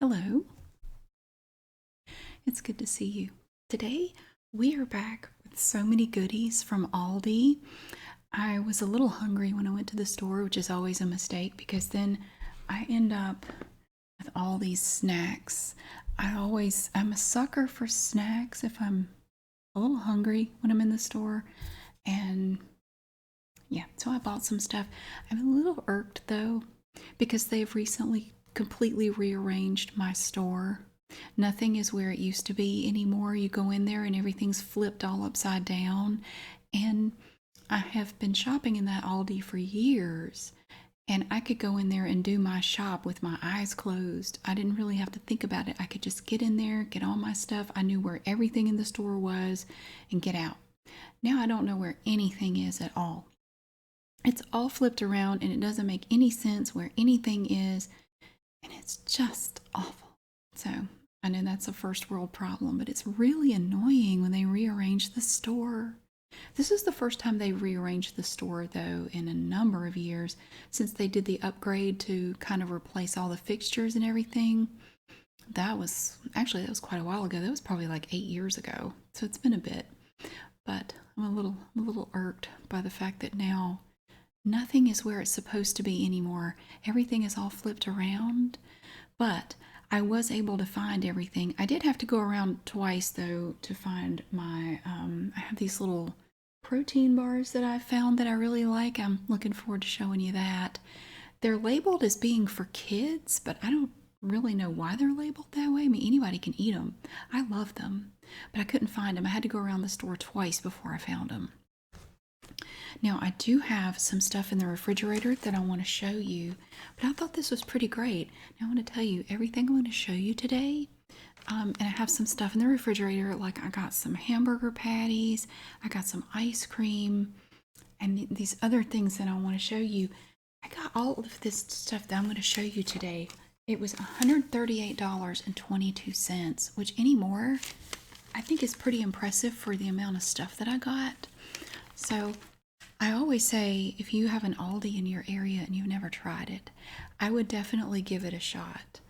Hello, it's good to see you. Today we are back with so many goodies from Aldi. I was a little hungry when I went to the store, which is always a mistake because then I end up with all these snacks. I'm a sucker for snacks if I'm a little hungry when I'm in the store. And yeah, so I bought some stuff. I'm a little irked though because they've recently completely rearranged my store. Nothing is where it used to be anymore. You go in there and everything's flipped all upside down. And I have been shopping in that Aldi for years. And I could go in there and do my shop with my eyes closed. I didn't really have to think about it. I could just get in there, get all my stuff. I knew where everything in the store was and get out. Now I don't know where anything is at all. It's all flipped around and it doesn't make any sense where anything is. And it's just awful. So I know that's a first world problem, but it's really annoying when they rearrange the store. This is the first time they rearranged the store, though, in a number of years since they did the upgrade to kind of replace all the fixtures and everything. That was quite a while ago. That was probably like 8 years ago. So it's been a bit. But I'm a little irked by the fact that now nothing is where it's supposed to be anymore. Everything is all flipped around. But I was able to find everything. I did have to go around twice though to find my I have these little protein bars that I found that I really like. I'm looking forward to showing you that. They're labeled as being for kids, but I don't really know why they're labeled that way. I mean, anybody can eat them. I love them, but I couldn't find them. I had to go around the store twice before I found them. Now, I do have some stuff in the refrigerator that I want to show you, but I thought this was pretty great. Now, I want to tell you everything I'm going to show you today. And I have some stuff in the refrigerator, like I got some hamburger patties, I got some ice cream, and these other things that I want to show you. I got all of this stuff that I'm going to show you today. It was $138.22, which anymore I think is pretty impressive for the amount of stuff that I got. So I always say if you have an Aldi in your area and you've never tried it, I would definitely give it a shot.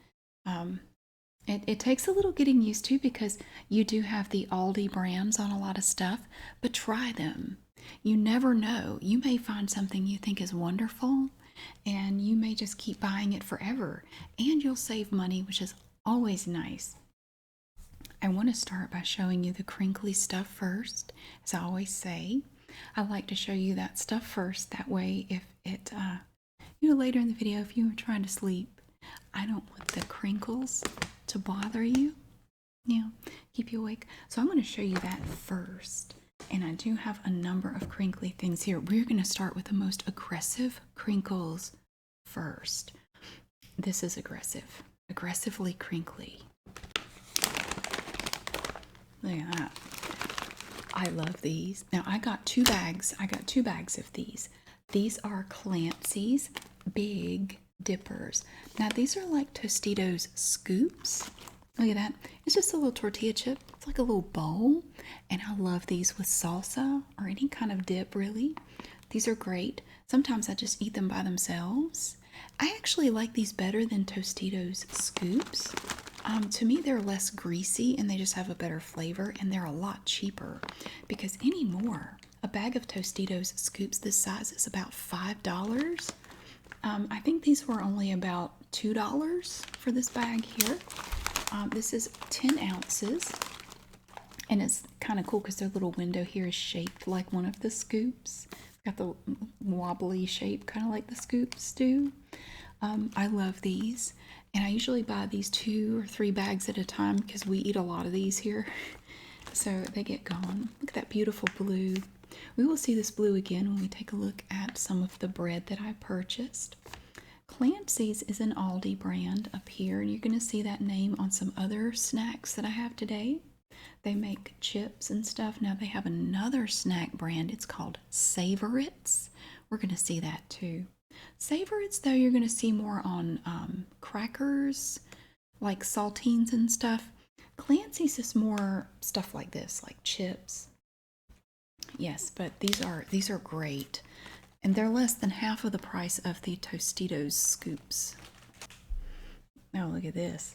It takes a little getting used to because you do have the Aldi brands on a lot of stuff, but try them. You never know. You may find something you think is wonderful and you may just keep buying it forever and you'll save money, which is always nice. I want to start by showing you the crinkly stuff first, as I always say. I like to show you that stuff first. That way, if it, later in the video, if you were trying to sleep, I don't want the crinkles to bother you, keep you awake. So I'm going to show you that first. And I do have a number of crinkly things here. We're going to start with the most aggressive crinkles first. This is aggressive, aggressively crinkly. Look at that. I love these. Now I got two bags. I got 2 bags of these. These are Clancy's Big Dippers. Now these are like Tostitos scoops. Look at that. It's just a little tortilla chip. It's like a little bowl. And I love these with salsa or any kind of dip, really. These are great. Sometimes I just eat them by themselves. I actually like these better than Tostitos scoops. To me, they're less greasy and they just have a better flavor, and they're a lot cheaper because anymore, a bag of Tostitos scoops this size is about $5. I think these were only about $2 for this bag here. This is 10 ounces, and it's kind of cool because their little window here is shaped like one of the scoops. It's got the wobbly shape, kind of like the scoops do. I love these. And I usually buy these 2 or 3 bags at a time because we eat a lot of these here. So they get gone. Look at that beautiful blue. We will see this blue again when we take a look at some of the bread that I purchased. Clancy's is an Aldi brand up here, and you're going to see that name on some other snacks that I have today. They make chips and stuff. Now they have another snack brand. It's called Savorits. We're going to see that too. Savorits, though, you're going to see more on crackers, like saltines and stuff. Clancy's is more stuff like this, like chips. Yes, but these are great, and they're less than half of the price of the Tostitos scoops. Now look at this.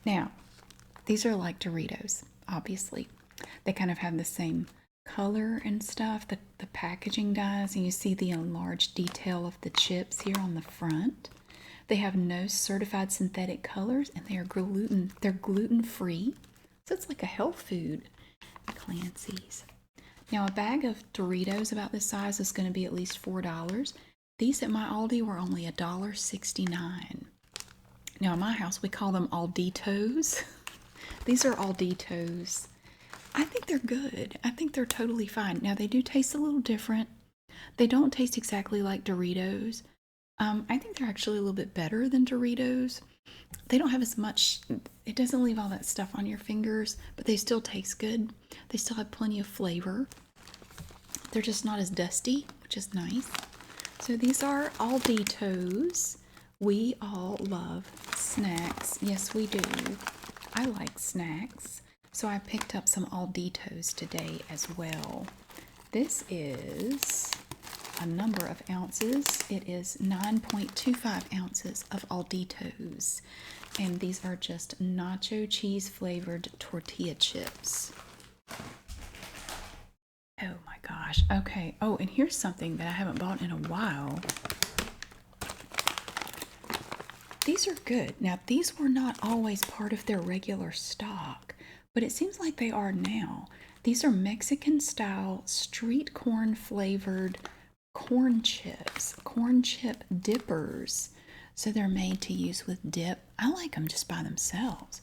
Now, these are like Doritos, obviously. They kind of have the same color and stuff. The packaging does, and you see the enlarged detail of the chips here on the front. They have no certified synthetic colors, and they're gluten free. So it's like a health food. Clancy's. Now a bag of Doritos about this size is going to be at least $4. These at my Aldi were only $1.69. Now in my house we call them Alditos. These are Alditos. I think they're good. I think they're totally fine. Now they do taste a little different. They don't taste exactly like Doritos. I think they're actually a little bit better than Doritos. They don't have as much, it doesn't leave all that stuff on your fingers, but they still taste good. They still have plenty of flavor. They're just not as dusty, which is nice. So these are Alditos. We all love snacks. Yes, we do. I like snacks. So I picked up some Alditos today as well. This is a number of ounces. It is 9.25 ounces of Alditos. And these are just nacho cheese flavored tortilla chips. Oh my gosh. Okay. Oh, and here's something that I haven't bought in a while. These are good. Now, these were not always part of their regular stock, but it seems like they are now. These are Mexican style street corn flavored corn chips, corn chip dippers. So they're made to use with dip. I like them just by themselves.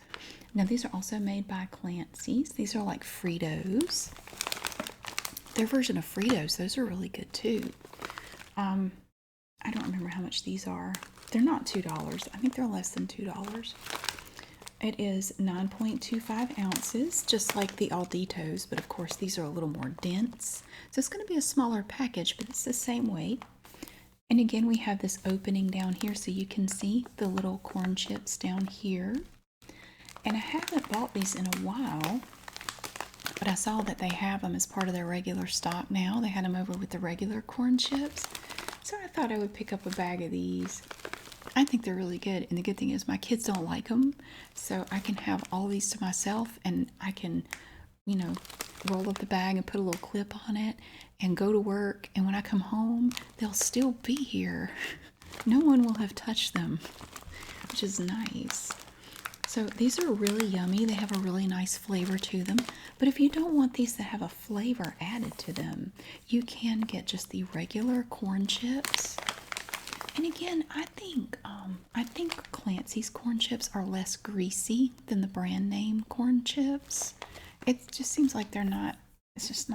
Now these are also made by Clancy's. These are like Fritos. Their version of Fritos, those are really good too. I don't remember how much these are. They're not $2. I think they're less than $2. It is 9.25 ounces, just like the Alditos, but of course these are a little more dense. So it's going to be a smaller package, but it's the same weight. And again, we have this opening down here so you can see the little corn chips down here. And I haven't bought these in a while, but I saw that they have them as part of their regular stock now. They had them over with the regular corn chips. So I thought I would pick up a bag of these. I think they're really good. And the good thing is my kids don't like them. So I can have all these to myself, and I can, you know, roll up the bag and put a little clip on it and go to work. And when I come home, they'll still be here. No one will have touched them, which is nice. So these are really yummy. They have a really nice flavor to them. But if you don't want these to have a flavor added to them, you can get just the regular corn chips. And again, I think Clancy's corn chips are less greasy than the brand name corn chips. It just seems like they're not. It's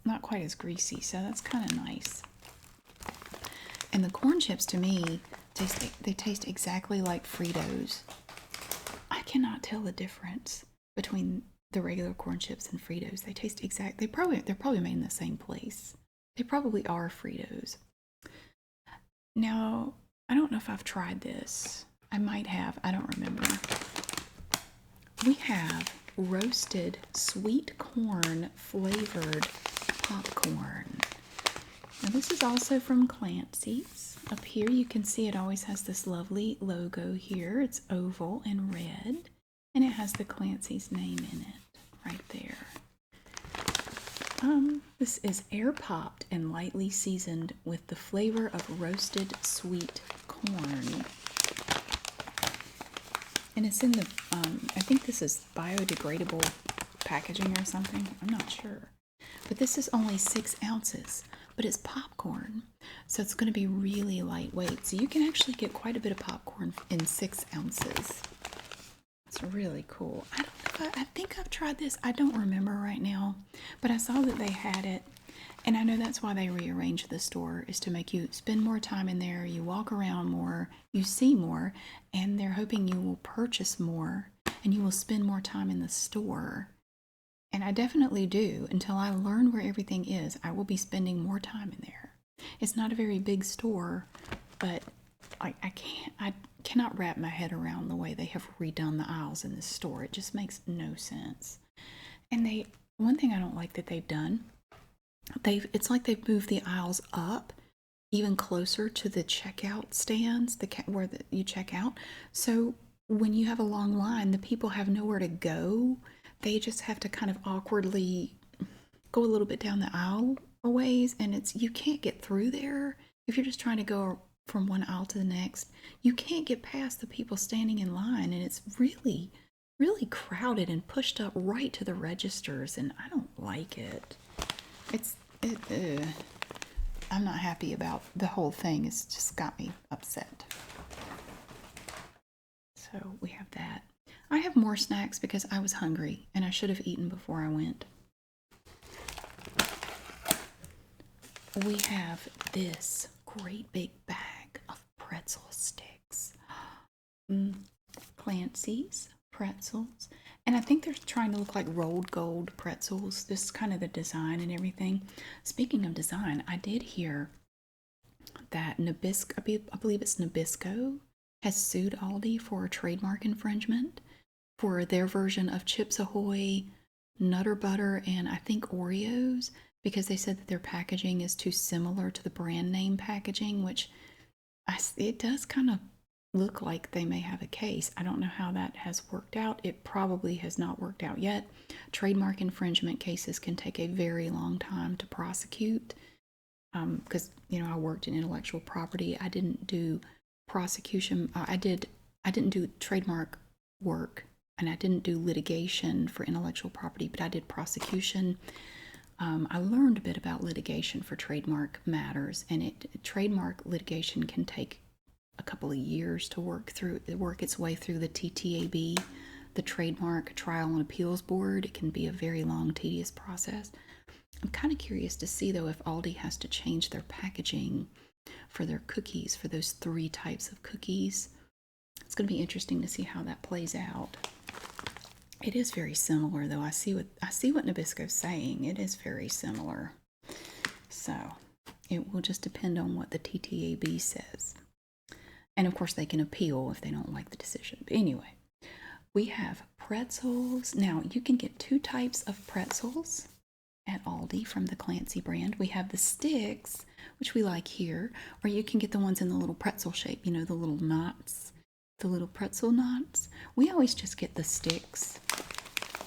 not quite as greasy. So that's kind of nice. And the corn chips to me taste exactly like Fritos. I cannot tell the difference between the regular corn chips and Fritos. They taste exact. They're probably made in the same place. They probably are Fritos. Now, I don't know if I've tried this. I might have. I don't remember. We have roasted sweet corn flavored popcorn. Now, this is also from Clancy's. Up here, you can see it always has this lovely logo here. It's oval and red, and it has the Clancy's name in it right there. This is air popped and lightly seasoned with the flavor of roasted sweet corn. And it's in the, I think this is biodegradable packaging or something. I'm not sure. But this is only 6 ounces, but it's popcorn. So it's going to be really lightweight. So you can actually get quite a bit of popcorn in 6 ounces. It's really cool. I think I've tried this. I don't remember right now, but I saw that they had it. And I know that's why they rearranged the store, is to make you spend more time in there. You walk around more, you see more, and they're hoping you will purchase more and you will spend more time in the store. And I definitely do. Until I learn where everything is, I will be spending more time in there. It's not a very big store, but I cannot wrap my head around the way they have redone the aisles in this store. It just makes no sense. And one thing I don't like that they've done, it's like they've moved the aisles up even closer to the checkout stands, where you check out. So when you have a long line, the people have nowhere to go. They just have to kind of awkwardly go a little bit down the aisle a ways, and it's you can't get through there if you're just trying to go from one aisle to the next. You can't get past the people standing in line, and it's really, really crowded and pushed up right to the registers, and I don't like it. It's it. I'm not happy about the whole thing. It's just got me upset. So we have that. I have more snacks because I was hungry and I should have eaten before I went. We have this great big bag of pretzel sticks. Clancy's pretzels. And I think they're trying to look like rolled gold pretzels. This is kind of the design and everything. Speaking of design, I did hear that Nabisco, I believe it's Nabisco, has sued Aldi for a trademark infringement for their version of Chips Ahoy, Nutter Butter, and I think Oreos, because they said that their packaging is too similar to the brand name packaging, which it does kind of look like they may have a case. I don't know how that has worked out. It probably has not worked out yet. Trademark infringement cases can take a very long time to prosecute because I worked in intellectual property. I didn't do prosecution. I didn't do trademark work, and I didn't do litigation for intellectual property, but I did prosecution. I learned a bit about litigation for trademark matters, and trademark litigation can take a couple of years to work its way through the TTAB, the Trademark Trial and Appeals Board. It can be a very long, tedious process. I'm kind of curious to see, though, if Aldi has to change their packaging for their cookies, for those 3 types of cookies. It's going to be interesting to see how that plays out. It is very similar, though. I see what Nabisco's saying. It is very similar. So it will just depend on what the TTAB says. And of course, they can appeal if they don't like the decision. But anyway, we have pretzels. Now, you can get 2 types of pretzels at Aldi from the Clancy brand. We have the sticks, which we like here, or you can get the ones in the little pretzel shape, the little knots, the little pretzel knots. We always just get the sticks.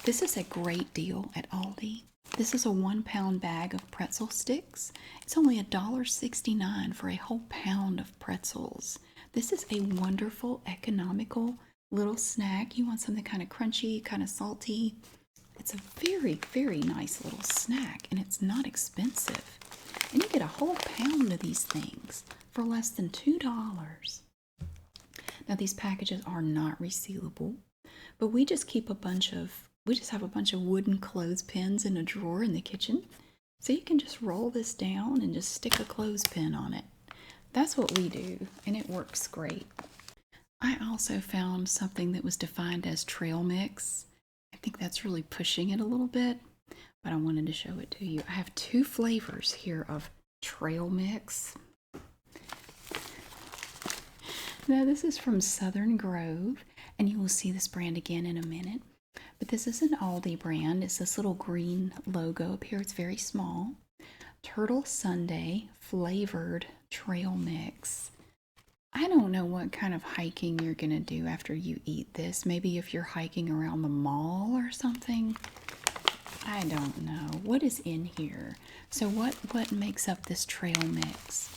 This is a great deal at Aldi. This is a 1-pound bag of pretzel sticks. It's only $1.69 for a whole pound of pretzels. This is a wonderful, economical little snack. You want something kind of crunchy, kind of salty. It's a very, very nice little snack, and it's not expensive. And you get a whole pound of these things for less than $2. Now, these packages are not resealable, but we just have a bunch of wooden clothespins in a drawer in the kitchen. So you can just roll this down and just stick a clothespin on it. That's what we do, and it works great. I also found something that was defined as trail mix. I think that's really pushing it a little bit, but I wanted to show it to you. I have 2 flavors here of trail mix. Now, this is from Southern Grove, and you will see this brand again in a minute. But this is an Aldi brand. It's this little green logo up here. It's very small. Turtle Sundae flavored trail mix. I don't know what kind of hiking you're going to do after you eat this. Maybe if you're hiking around the mall or something. I don't know. What is in here? So what makes up this trail mix?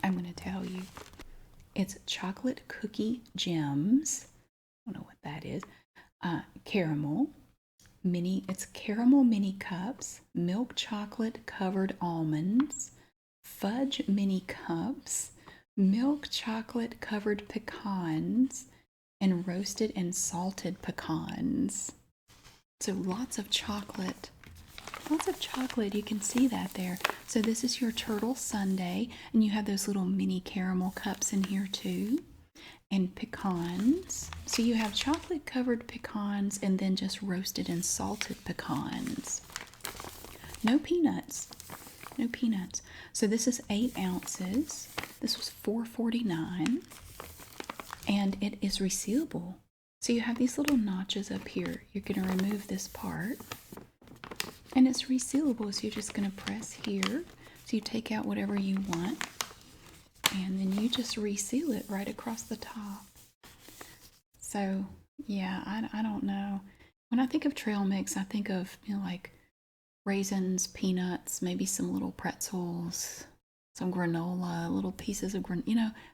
I'm going to tell you. It's chocolate cookie gems. I don't know what that is. Caramel. It's caramel mini cups, milk chocolate covered almonds, fudge mini cups, milk chocolate covered pecans, and roasted and salted pecans. So lots of chocolate. Lots of chocolate. You can see that there. So this is your turtle sundae, and you have those little mini caramel cups in here too. And pecans. So you have chocolate covered pecans and then just roasted and salted pecans. No peanuts. No peanuts. So this is 8 ounces. This was $4.49. And it is resealable. So you have these little notches up here. You're going to remove this part. And it's resealable. So you're just going to press here. So you take out whatever you want. And then you just reseal it right across the top. So, yeah, I don't know. When I think of trail mix, I think of, like raisins, peanuts, maybe some little pretzels, some granola, little pieces of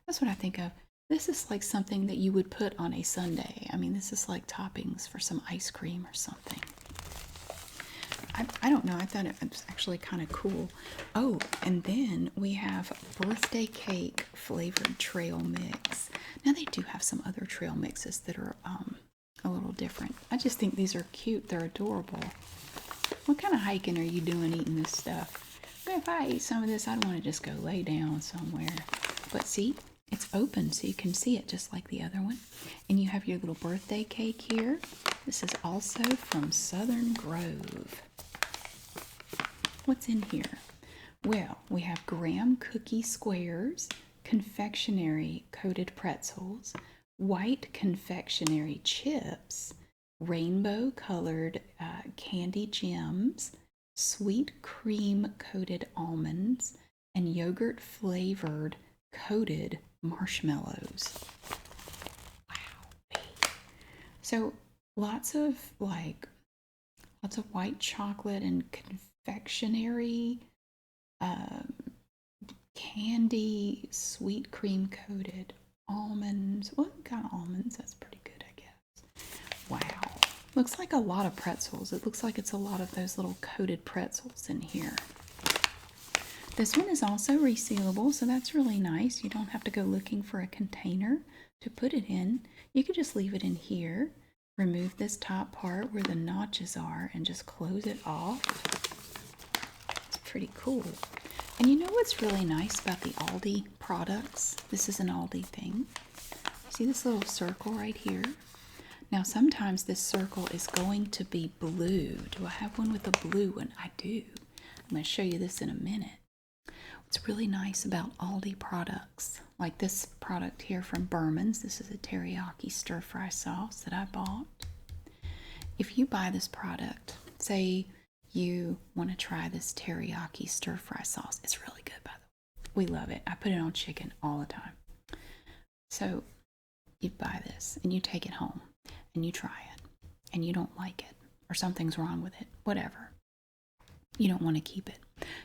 that's what I think of. This is like something that you would put on a sundae. I mean, this is like toppings for some ice cream or something. I don't know. I thought it was actually kind of cool. Oh, and then we have birthday cake flavored trail mix. Now they do have some other trail mixes that are a little different. I just think these are cute. They're adorable. What kind of hiking are you doing eating this stuff? If I ate some of this, I'd want to just go lay down somewhere. But see, it's open so you can see it just like the other one. And you have your little birthday cake here. This is also from Southern Grove. What's in here? Well, we have graham cookie squares, confectionery coated pretzels, white confectionery chips, rainbow colored candy gems, sweet cream coated almonds, and yogurt flavored coated marshmallows. Wow. So lots of white chocolate and confectionery, candy, sweet cream coated almonds. What kind of almonds? That's pretty good, I guess. Wow. Looks like a lot of pretzels. It looks like it's a lot of those little coated pretzels in here. This one is also resealable, so that's really nice. You don't have to go looking for a container to put it in. You could just leave it in here, remove this top part where the notches are, and just close it off. It's pretty cool. And you know what's really nice about the Aldi products? This is an Aldi thing. See this little circle right here? Now sometimes this circle is going to be blue. Do I have one with a blue one? I do. I'm going to show you this in a minute. What's really nice about Aldi products, like this product here from Berman's, this is a teriyaki stir-fry sauce that I bought. If you buy this product, say you want to try this teriyaki stir-fry sauce, it's really good, by the way. We love it. I put it on chicken all the time. So you buy this and you take it home and you try it and you don't like it or something's wrong with it, whatever. You don't want to keep it.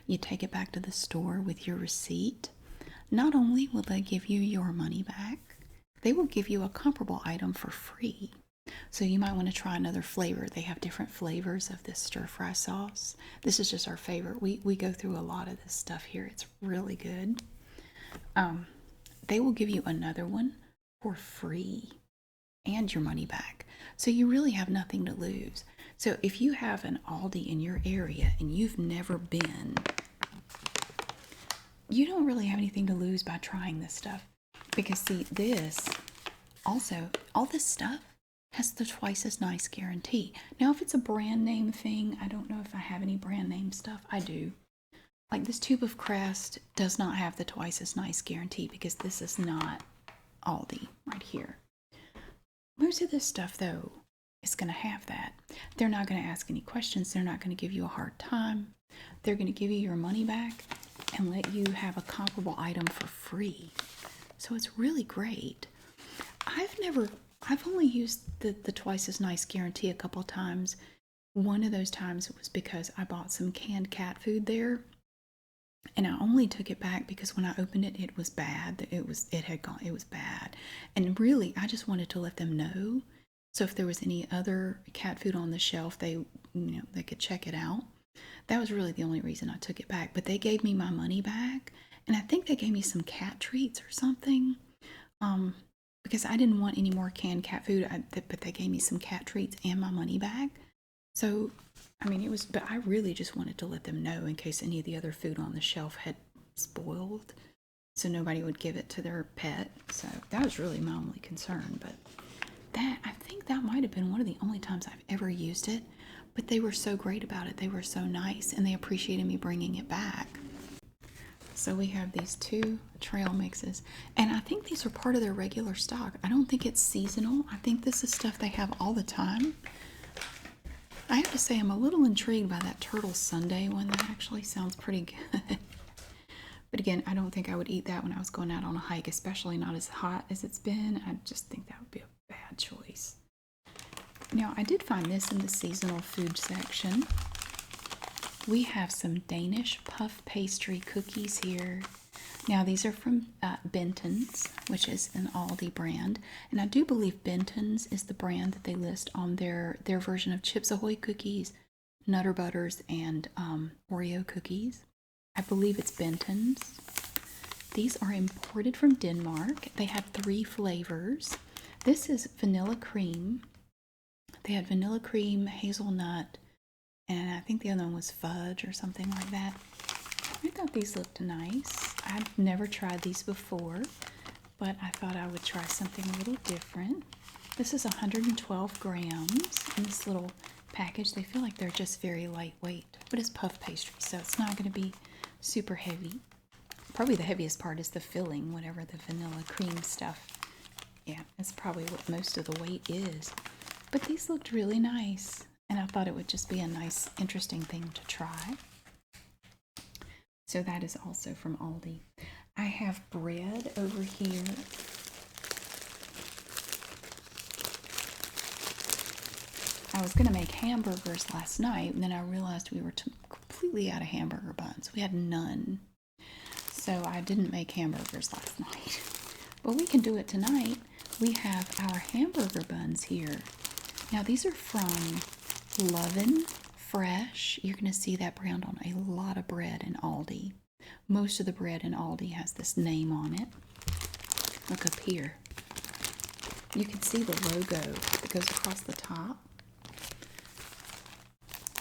You take it back to the store with your receipt. Not only will they give you your money back, they will give you a comparable item for free. So you might want to try another flavor. They have different flavors of this stir-fry sauce. This is just our favorite. We go through a lot of this stuff here. It's really good. They will give you another one for free and your money back. So you really have nothing to lose. So if you have an Aldi in your area and you've never been, you don't really have anything to lose by trying this stuff. Because see, this, also, all this stuff has the twice as nice guarantee. Now, if it's a brand name thing, I don't know if I have any brand name stuff. I do. Like this tube of Crest does not have the twice as nice guarantee because this is not Aldi right here. Most of this stuff, though, is going to have that. They're not going to ask any questions. They're not going to give you a hard time. They're going to give you your money back and let you have a comparable item for free. So it's really great. I've only used the twice as nice guarantee a couple of times. One of those times was because I bought some canned cat food there. And I only took it back because when I opened it, it was bad. It was bad. And really, I just wanted to let them know. So if there was any other cat food on the shelf, they could check it out. That was really the only reason I took it back. But they gave me my money back. And I think they gave me some cat treats or something. Because I didn't want any more canned cat food. But they gave me some cat treats and my money back. So, I mean, but I really just wanted to let them know in case any of the other food on the shelf had spoiled, so nobody would give it to their pet. So that was really my only concern. But I think that might have been one of the only times I've ever used it. But they were so great about it. They were so nice, and they appreciated me bringing it back. So we have these two trail mixes, and I think these are part of their regular stock. I don't think it's seasonal. I think this is stuff they have all the time. I have to say I'm a little intrigued by that turtle sundae one. That actually sounds pretty good. But again, I don't think I would eat that when I was going out on a hike, especially not as hot as it's been. I just think that would be a bad choice. Now, I did find this in the seasonal food section. We have some Danish puff pastry cookies here. Now, these are from Benton's, which is an Aldi brand. And I do believe Benton's is the brand that they list on their version of Chips Ahoy cookies, Nutter Butters, and Oreo cookies. I believe it's Benton's. These are imported from Denmark. They have 3 flavors. This is vanilla cream. They had vanilla cream, hazelnut, and I think the other one was fudge or something like that. I thought these looked nice. I've never tried these before, but I thought I would try something a little different. This is 112 grams in this little package. They feel like they're just very lightweight, but it's puff pastry, so it's not going to be super heavy. Probably the heaviest part is the filling, whatever the vanilla cream stuff. Yeah, that's probably what most of the weight is. But these looked really nice, and I thought it would just be a nice, interesting thing to try. So that is also from Aldi. I have bread over here. I was going to make hamburgers last night, and then I realized we were completely out of hamburger buns. We had none. So I didn't make hamburgers last night. But we can do it tonight. We have our hamburger buns here. Now these are from Lovin' Fresh. You're going to see that brand on a lot of bread in Aldi. Most of the bread in Aldi has this name on it. Look up here. You can see the logo that goes across the top.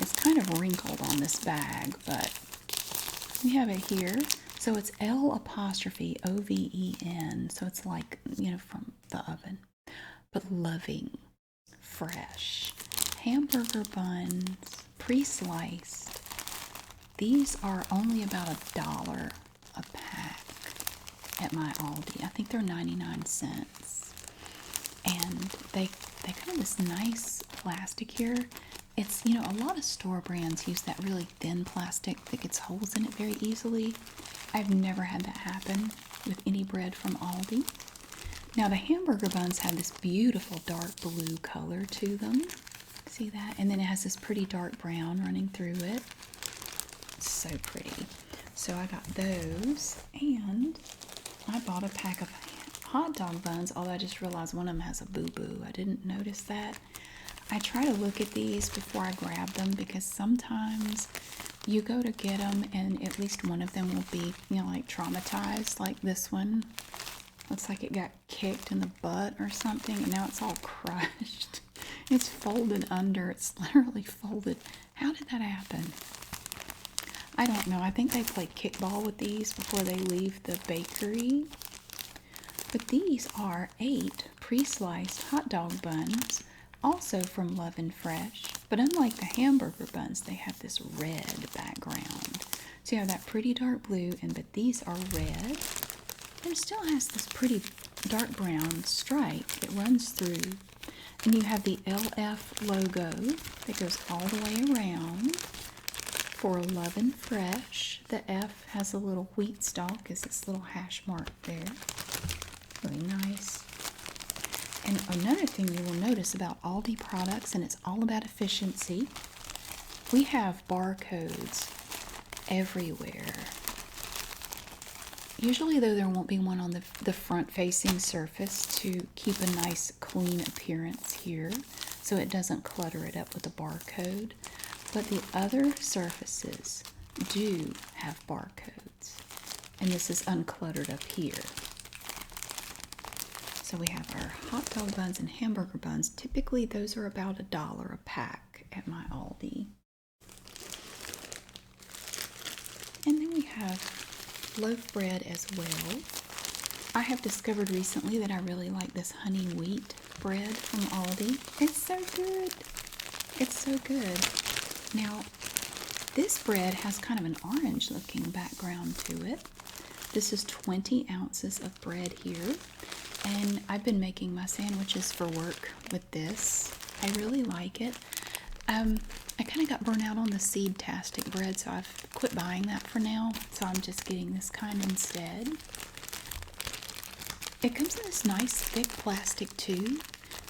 It's kind of wrinkled on this bag, but we have it here. So it's L'Oven. So it's like, from the oven. But Loving Fresh. Hamburger buns, pre-sliced. These are only about $1 a pack at my Aldi. I think they're 99 cents. And they come in this nice plastic here. It's, a lot of store brands use that really thin plastic that gets holes in it very easily. I've never had that happen with any bread from Aldi. Now the hamburger buns have this beautiful dark blue color to them. See that? And then it has this pretty dark brown running through it. So pretty. So I got those, and I bought a pack of hot dog buns, although I just realized one of them has a boo-boo. I didn't notice that. I try to look at these before I grab them because sometimes you go to get them and at least one of them will be, like traumatized, like this one. Looks like it got kicked in the butt or something, and now it's all crushed. It's folded under. It's literally folded. How did that happen? I don't know. I think they play kickball with these before they leave the bakery. But these are 8 pre-sliced hot dog buns, also from Lovin' Fresh. But unlike the hamburger buns, they have this red background. So you have that pretty dark blue, but these are red. And it still has this pretty dark brown stripe that runs through. And you have the LF logo that goes all the way around for Lovin' Fresh. The F has a little wheat stalk, is this little hash mark there. Really nice. And another thing you will notice about Aldi products, and it's all about efficiency, we have barcodes everywhere. Usually, though, there won't be one on the front-facing surface to keep a nice, clean appearance here, so it doesn't clutter it up with a barcode. But the other surfaces do have barcodes, and this is uncluttered up here. So we have our hot dog buns and hamburger buns. Typically, those are about $1 a pack at my Aldi. And then we have loaf bread as well. I have discovered recently that I really like this honey wheat bread from Aldi. It's so good. It's so good. Now, this bread has kind of an orange looking background to it. This is 20 ounces of bread here. And I've been making my sandwiches for work with this. I really like it. I kind of got burnt out on the seed-tastic bread, so I've quit buying that for now. So I'm just getting this kind instead. It comes in this nice thick plastic tube,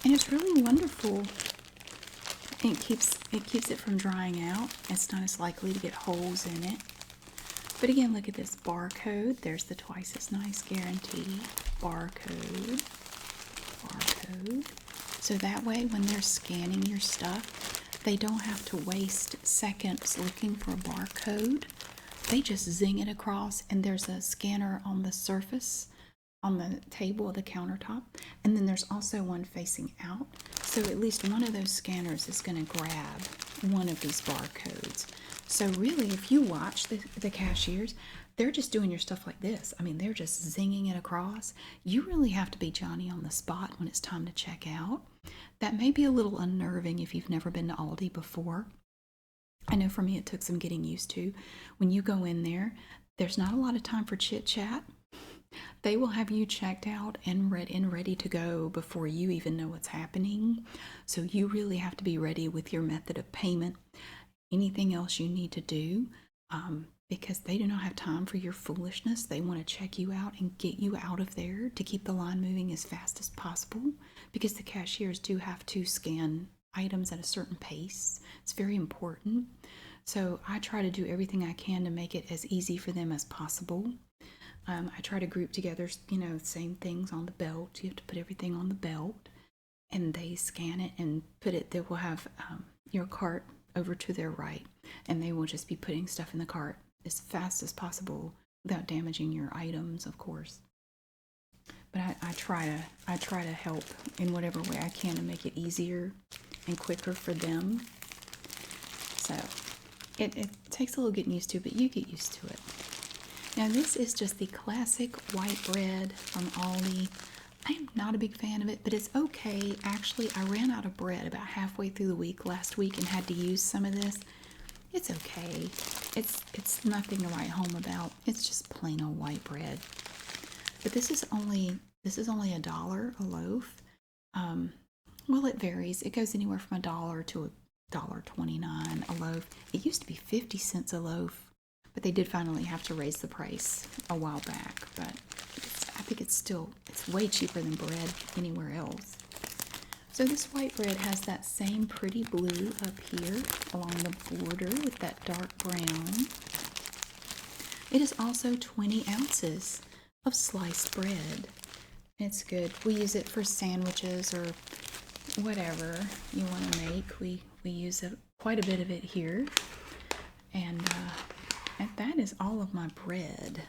and it's really wonderful. It keeps it from drying out. It's not as likely to get holes in it. But again, look at this barcode. There's the twice as nice guarantee. Barcode. Barcode. So that way, when they're scanning your stuff, they don't have to waste seconds looking for a barcode. They just zing it across, and there's a scanner on the surface, on the table of the countertop, and then there's also one facing out. So at least one of those scanners is going to grab one of these barcodes. So really, if you watch the cashiers, they're just doing your stuff like this. I mean, they're just zinging it across. You really have to be Johnny on the spot when it's time to check out. That may be a little unnerving if you've never been to Aldi before. I know for me it took some getting used to. When you go in there, there's not a lot of time for chit-chat. They will have you checked out and ready to go before you even know what's happening. So you really have to be ready with your method of payment. Anything else you need to do, because they do not have time for your foolishness. They want to check you out and get you out of there to keep the line moving as fast as possible, because the cashiers do have to scan items at a certain pace. It's very important. So I try to do everything I can to make it as easy for them as possible. I try to group together, same things on the belt. You have to put everything on the belt, and they scan it and put it. They will have your cart over to their right, and they will just be putting stuff in the cart as fast as possible without damaging your items, of course. But I try to help in whatever way I can to make it easier and quicker for them. So it takes a little getting used to, but you get used to it. Now this is just the classic white bread from Aldi. I am not a big fan of it, but it's okay. Actually, I ran out of bread about halfway through the week last week and had to use some of this. It's okay. It's nothing to write home about. It's just plain old white bread. But this is only $1 a loaf. Well, it varies. It goes anywhere from $1 to $1.29 a loaf. It used to be 50 cents a loaf, but they did finally have to raise the price a while back. But I think it's way cheaper than bread anywhere else. So this white bread has that same pretty blue up here along the border with that dark brown. It is also 20 ounces of sliced bread. It's good. We use it for sandwiches or whatever you want to make. We use quite a bit of it here. And that is all of my bread.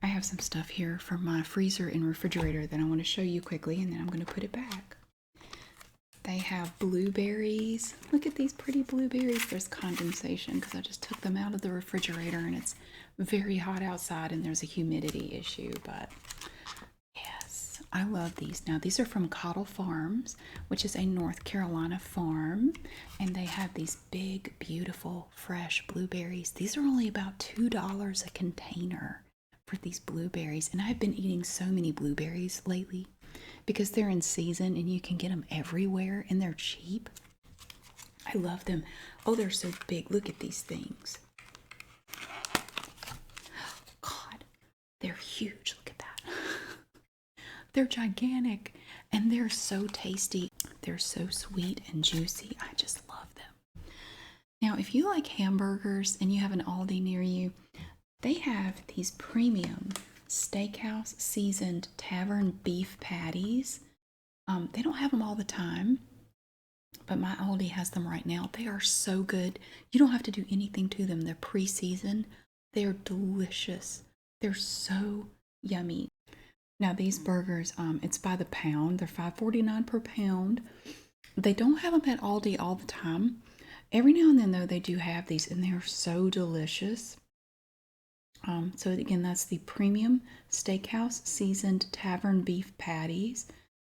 I have some stuff here from my freezer and refrigerator that I want to show you quickly, and then I'm going to put it back. They have blueberries. Look at these pretty blueberries. There's condensation because I just took them out of the refrigerator and it's very hot outside and there's a humidity issue, but yes, I love these. Now these are from Cottle Farms, which is a North Carolina farm, and they have these big, beautiful, fresh blueberries. These are only about $2 a container for these blueberries, and I've been eating so many blueberries lately because they're in season and you can get them everywhere and they're cheap. I love them. Oh, they're so big. Look at these things. God, they're huge. Look at that. They're gigantic and they're so tasty. They're so sweet and juicy. I just love them. Now, if you like hamburgers and you have an Aldi near you, they have these premium steakhouse seasoned tavern beef patties. They don't have them all the time, but my Aldi has them right now. They are so good. You don't have to do anything to them. They're pre-seasoned. They're delicious. They're so yummy. Now these burgers, it's by the pound. They're $5.49 per pound. They don't have them at Aldi all the time. Every now and then, though, they do have these, and they're so delicious. So again, that's the premium steakhouse seasoned tavern beef patties.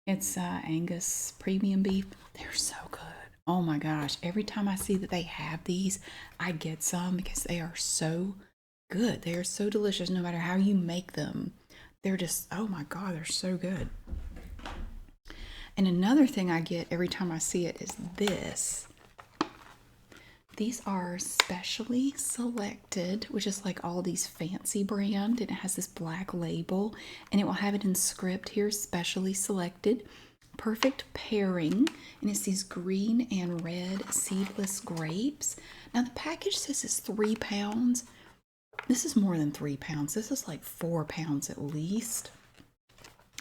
It's Angus premium beef. They're so good. Oh my gosh. Every time I see that they have these, I get some because they are so good. They are so delicious no matter how you make them. They're just, oh my God, they're so good. And another thing I get every time I see it is this. These are specially selected, which is like Aldi's fancy brand. It has this black label, and it will have it in script here, specially selected. Perfect pairing, and it's these green and red seedless grapes. Now the package says it's 3 pounds. This is more than 3 pounds. This is like 4 pounds at least.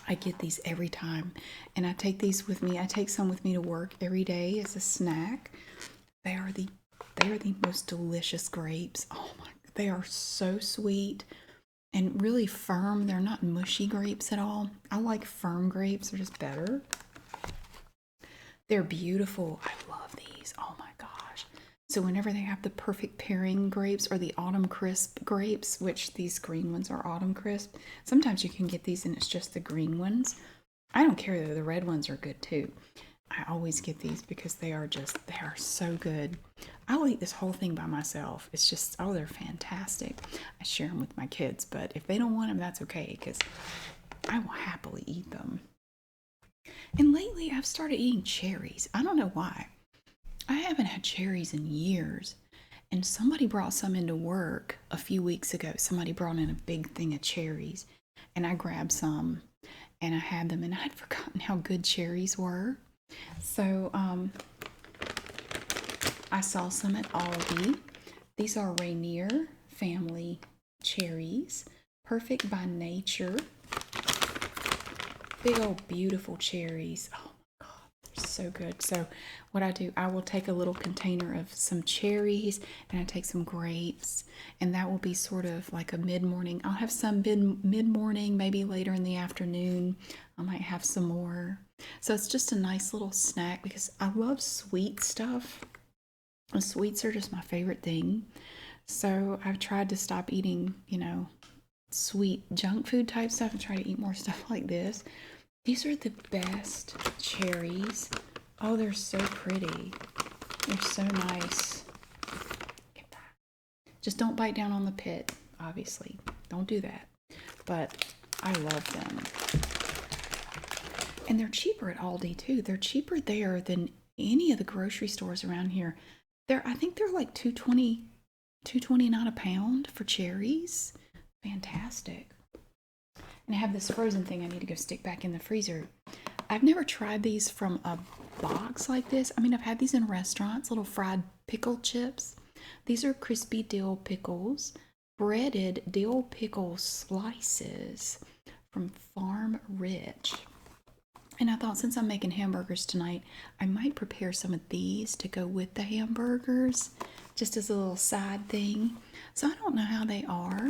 I get these every time, and I take these with me. I take some with me to work every day as a snack. They are the most delicious grapes. Oh my, they are so sweet and really firm. They're not mushy grapes at all. I like firm grapes. They're just better. They're beautiful. I love these. Oh my gosh. So whenever they have the perfect pairing grapes or the autumn crisp grapes, which these green ones are autumn crisp, sometimes you can get these and it's just the green ones. I don't care though, the red ones are good too. I always get these because they are so good. I'll eat this whole thing by myself. It's just, oh, they're fantastic. I share them with my kids, but if they don't want them, that's okay because I will happily eat them. And lately I've started eating cherries. I don't know why. I haven't had cherries in years. And somebody brought some into work a few weeks ago. Somebody brought in a big thing of cherries. And I grabbed some and I had them, and I had forgotten how good cherries were. So I saw some at Aldi. These are Rainier family cherries. Perfect by nature. Big old beautiful cherries. Oh my God, they're so good. So what I do, I will take a little container of some cherries and I take some grapes, and that will be sort of like a mid-morning. I'll have some mid-morning, maybe later in the afternoon. I might have some more. So it's just a nice little snack because I love sweet stuff. And sweets are just my favorite thing. So I've tried to stop eating, sweet junk food type stuff and try to eat more stuff like this. These are the best cherries. Oh, they're so pretty. They're so nice. Just don't bite down on the pit, obviously. Don't do that. But I love them. And they're cheaper at Aldi too. They're cheaper there than any of the grocery stores around here. I think they're like $2.29 a pound for cherries. Fantastic. And I have this frozen thing I need to go stick back in the freezer. I've never tried these from a box like this. I mean, I've had these in restaurants, little fried pickle chips. These are crispy dill pickles, breaded dill pickle slices from Farm Rich. And I thought, since I'm making hamburgers tonight, I might prepare some of these to go with the hamburgers, just as a little side thing. So I don't know how they are.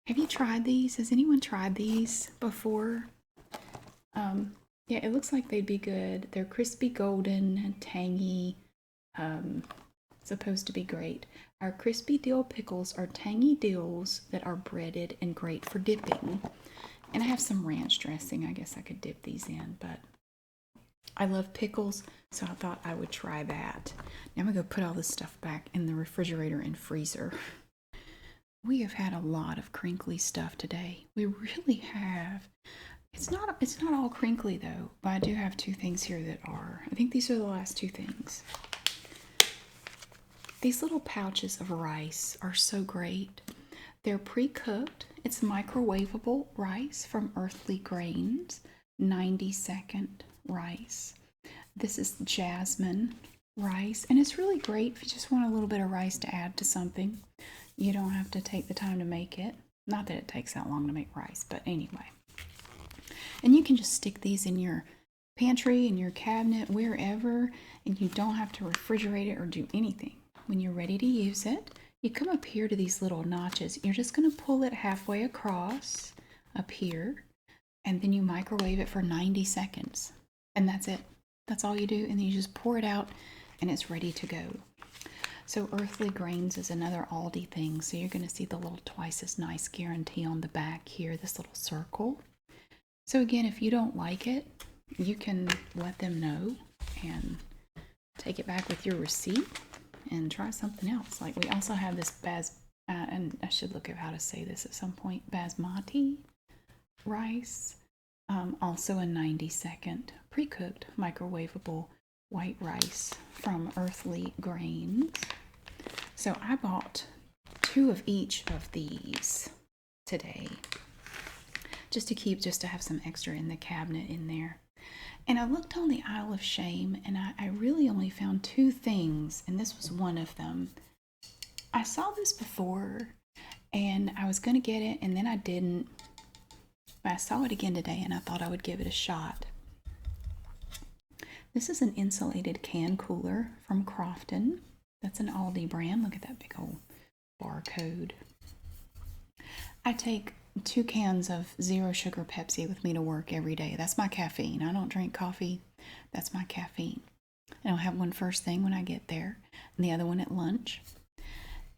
Have you tried these? Has anyone tried these before? Yeah, it looks like they'd be good. They're crispy golden and tangy. Supposed to be great. Our crispy dill pickles are tangy dills that are breaded and great for dipping. And I have some ranch dressing. I guess I could dip these in, but I love pickles, so I thought I would try that. Now I'm going to go put all this stuff back in the refrigerator and freezer. We have had a lot of crinkly stuff today. We really have. It's not all crinkly though, but I do have two things here that are. I think these are the last two things. These little pouches of rice are so great. They're pre-cooked. It's microwavable rice from Earthly Grains, 90-second rice. This is jasmine rice, and it's really great if you just want a little bit of rice to add to something. You don't have to take the time to make it. Not that it takes that long to make rice, but anyway. And you can just stick these in your pantry, in your cabinet, wherever, and you don't have to refrigerate it or do anything. When you're ready to use it, you come up here to these little notches. You're just going to pull it halfway across up here, and then you microwave it for 90 seconds. And that's it. That's all you do. And then you just pour it out, and it's ready to go. So Earthly Grains is another Aldi thing. So you're going to see the little twice as nice guarantee on the back here, this little circle. So again, if you don't like it, you can let them know and take it back with your receipt and try something else. Like we also have this and I should look at how to say this at some point, basmati rice, also a 90-second pre-cooked microwavable white rice from Earthly Grains. So I bought 2 of each of these today, just to have some extra in the cabinet in there. And I looked on the aisle of shame, and I really only found 2 things, and this was one of them. I saw this before, and I was going to get it, and then I didn't. But I saw it again today, and I thought I would give it a shot. This is an insulated can cooler from Crofton. That's an Aldi brand. Look at that big old barcode. I take 2 cans of 0 sugar Pepsi with me to work every day. That's my caffeine. I don't drink coffee. That's my caffeine. And I'll have one first thing when I get there, and the other one at lunch.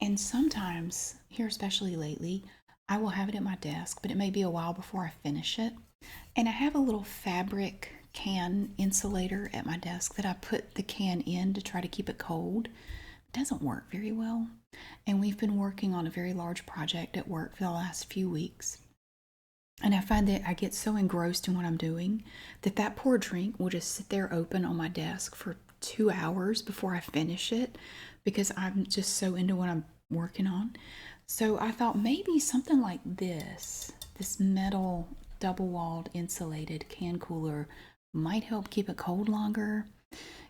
And sometimes, here especially lately, I will have it at my desk, but it may be a while before I finish it. And I have a little fabric can insulator at my desk that I put the can in to try to keep it cold. It doesn't work very well. And we've been working on a very large project at work for the last few weeks. And I find that I get so engrossed in what I'm doing that poor drink will just sit there open on my desk for 2 hours before I finish it, because I'm just so into what I'm working on. So I thought maybe something like this metal double-walled insulated can cooler might help keep it cold longer,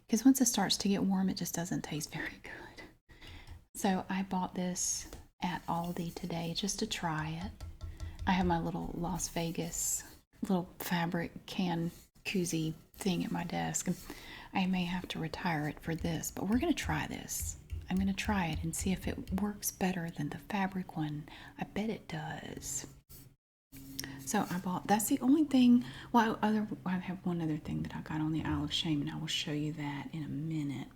because once it starts to get warm, it just doesn't taste very good. So I bought this at Aldi today just to try it. I have my little Las Vegas little fabric can koozie thing at my desk, and I may have to retire it for this, but we're going to try this. I'm going to try it and see if it works better than the fabric one. I bet it does. So that's the only thing. Well, I have one other thing that I got on the aisle of shame, and I will show you that in a minute.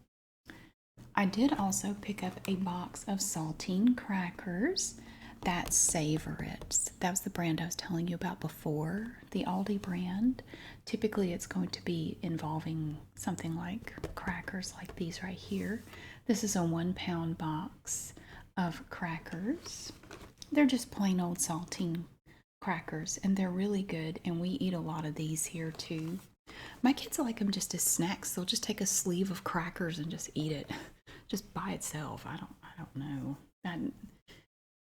I did also pick up a box of saltine crackers. That's Savory. That was the brand I was telling you about before, the Aldi brand. Typically, it's going to be involving something like crackers like these right here. This is a 1-pound box of crackers. They're just plain old saltine crackers, and they're really good, and we eat a lot of these here too. My kids like them just as snacks. They'll just take a sleeve of crackers and just eat it just by itself. I don't know.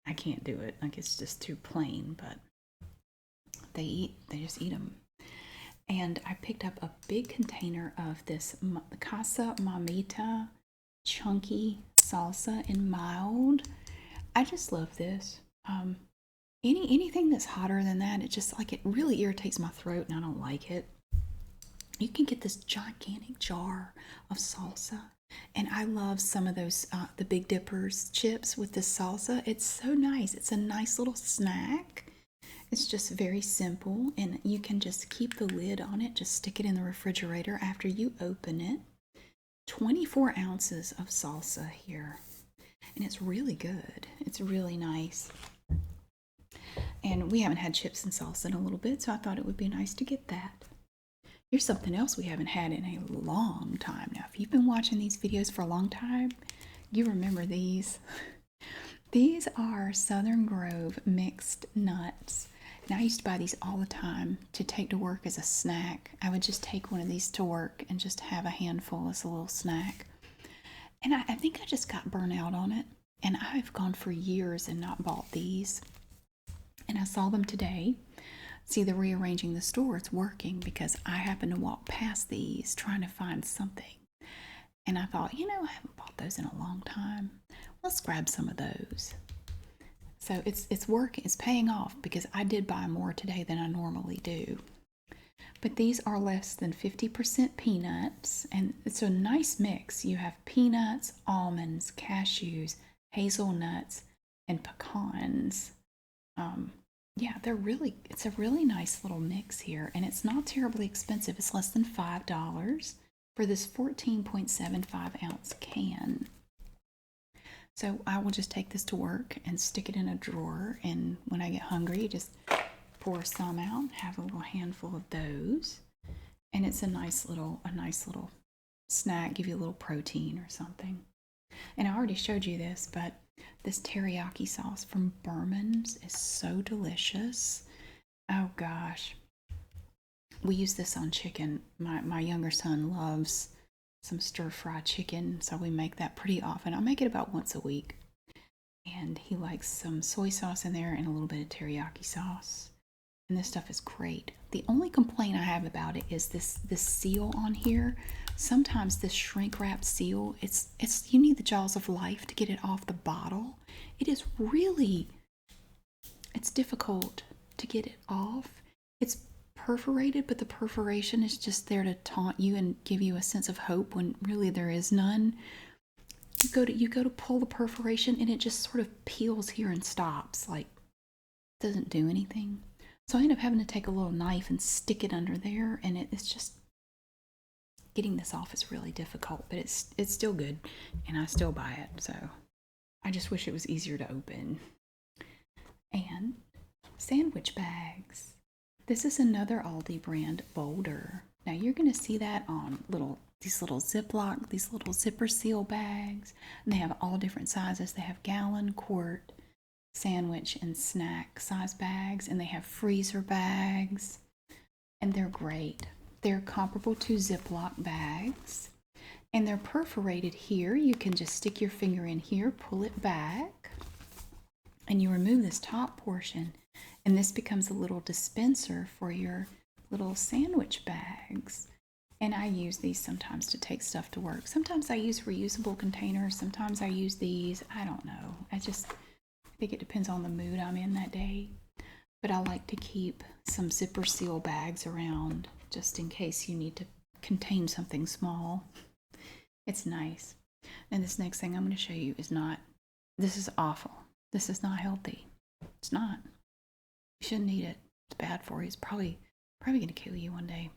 I can't do it. Like, it's just too plain, but they just eat them. And I picked up a big container of this Casa Mamita chunky salsa in mild. I just love this. Anything that's hotter than that, it really irritates my throat, and I don't like it. You can get this gigantic jar of salsa, and I love some of those the Big Dippers chips with this salsa. It's so nice. It's a nice little snack. It's just very simple, and you can just keep the lid on it. Just stick it in the refrigerator after you open it. 24 ounces of salsa here, and it's really good. It's really nice. And we haven't had chips and salsa in a little bit, so I thought it would be nice to get that. Here's something else we haven't had in a long time. Now, if you've been watching these videos for a long time, you remember these. These are Southern Grove mixed nuts. And I used to buy these all the time to take to work as a snack. I would just take one of these to work and just have a handful as a little snack. And I think I just got burnt out on it. And I've gone for years and not bought these. And I saw them today. See, the rearranging the store, it's working, because I happened to walk past these trying to find something. And I thought, I haven't bought those in a long time. Let's grab some of those. So it's working, it's paying off, because I did buy more today than I normally do. But these are less than 50% peanuts, and it's a nice mix. You have peanuts, almonds, cashews, hazelnuts, and pecans. Yeah, it's a really nice little mix here, and it's not terribly expensive. It's less than $5 for this 14.75 ounce can. So I will just take this to work and stick it in a drawer, and when I get hungry, just pour some out, have a little handful of those. And it's a nice little snack, give you a little protein or something. And I already showed you this, but this teriyaki sauce from Berman's is so delicious. Oh gosh. We use this on chicken. My younger son loves some stir-fried chicken, so we make that pretty often. I make it about once a week. and he likes some soy sauce in there and a little bit of teriyaki sauce. And this stuff is great. The only complaint I have about it is this seal on here. Sometimes this shrink wrapped seal, it's you need the jaws of life to get it off the bottle. It is really, it's difficult to get it off. It's perforated, but the perforation is just there to taunt you and give you a sense of hope when really there is none. You go to pull the perforation and it just sort of peels here and stops, like doesn't do anything. So I end up having to take a little knife and stick it under there, and it's just getting this off is really difficult, but it's still good, and I still buy it. So I just wish it was easier to open. And sandwich bags. This is another Aldi brand, Boulder. Now you're going to see that on these little Ziploc, these little zipper seal bags. And they have all different sizes. They have gallon, quart, sandwich, and snack size bags, and they have freezer bags, and they're great. They're comparable to Ziploc bags, and they're perforated here. You can just stick your finger in here, pull it back, and you remove this top portion, and this becomes a little dispenser for your little sandwich bags. And I use these sometimes to take stuff to work. Sometimes I use reusable containers. Sometimes I use these. I don't know. I think it depends on the mood I'm in that day. But I like to keep some zipper seal bags around just in case you need to contain something small. It's nice. And this next thing I'm going to show you is this is awful. This is not healthy. It's not. You shouldn't eat it. It's bad for you. It's probably going to kill you one day.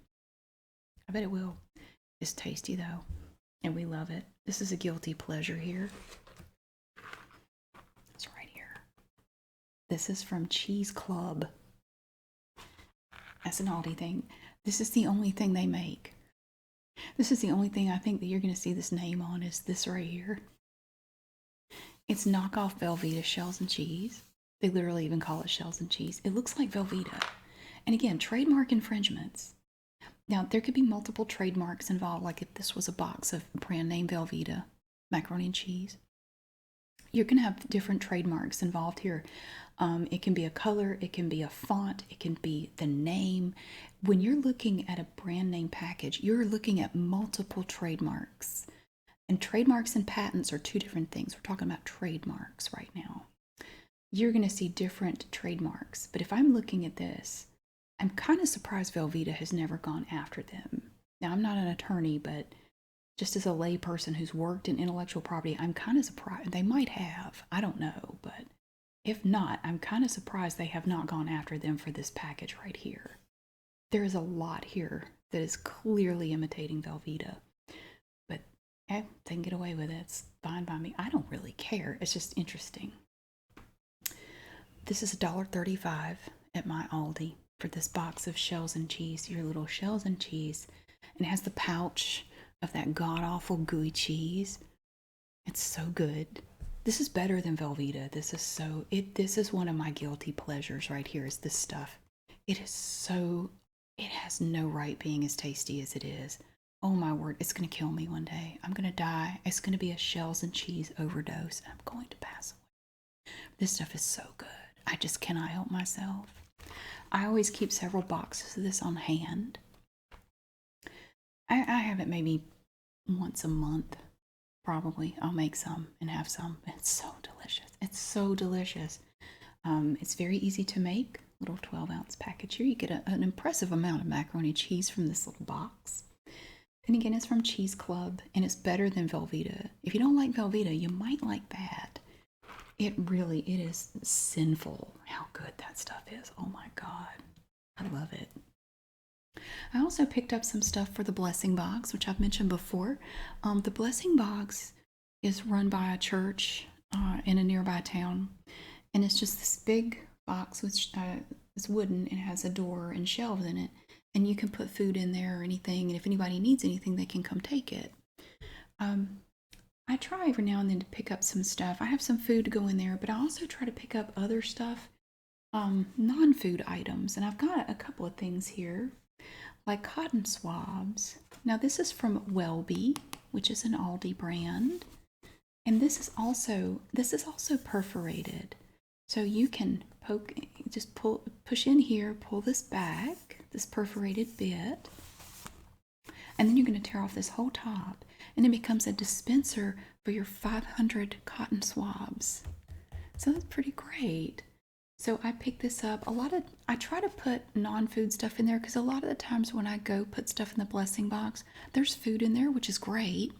I bet it will. It's tasty though, and we love it. This is a guilty pleasure here. It's right here. This is from Cheese Club. That's an Aldi thing. This is the only thing they make. This is the only thing I think that you're going to see this name on is this right here. It's knockoff Velveeta shells and cheese. They literally even call it shells and cheese. It looks like Velveeta. And again, trademark infringements. Now, there could be multiple trademarks involved, like if this was a box of brand name Velveeta macaroni and cheese. You're going to have different trademarks involved here. It can be a color, it can be a font, it can be the name. When you're looking at a brand name package, you're looking at multiple trademarks. And trademarks and patents are two different things. We're talking about trademarks right now. You're going to see different trademarks. But if I'm looking at this, I'm kind of surprised Velveeta has never gone after them. Now, I'm not an attorney, but just as a lay person who's worked in intellectual property, I'm kind of surprised. They might have. I don't know. But if not, I'm kind of surprised they have not gone after them for this package right here. There is a lot here that is clearly imitating Velveeta. But they can get away with it. It's fine by me. I don't really care. It's just interesting. This is $1.35 at my Aldi for this box of shells and cheese, your little shells and cheese. And it has the pouch of that god-awful gooey cheese. It's so good. This is better than Velveeta. This is one of my guilty pleasures right here is this stuff. It has no right being as tasty as it is. Oh my word, it's going to kill me one day. I'm going to die. It's going to be a shells and cheese overdose, and I'm going to pass away. This stuff is so good. I just cannot help myself. I always keep several boxes of this on hand. I have it maybe once a month, probably. I'll make some and have some. It's so delicious. It's so delicious. It's very easy to make. Little 12-ounce package here. You get an impressive amount of macaroni and cheese from this little box. And again, it's from Cheese Club, and it's better than Velveeta. If you don't like Velveeta, you might like that. It is sinful how good that stuff is. Oh my God. I love it. I also picked up some stuff for the Blessing Box, which I've mentioned before. The Blessing Box is run by a church in a nearby town. And it's just this big box, which is wooden and has a door and shelves in it. And you can put food in there or anything. And if anybody needs anything, they can come take it. I try every now and then to pick up some stuff. I have some food to go in there, but I also try to pick up other stuff, non-food items. And I've got a couple of things here, like cotton swabs. Now this is from Welby, which is an Aldi brand. And this is also perforated. So you can poke, just push in here, pull this back, this perforated bit, and then you're going to tear off this whole top, and it becomes a dispenser for your 500 cotton swabs. So that's pretty great. So I picked this up. I try to put non-food stuff in there because a lot of the times when I go put stuff in the blessing box, there's food in there, which is great.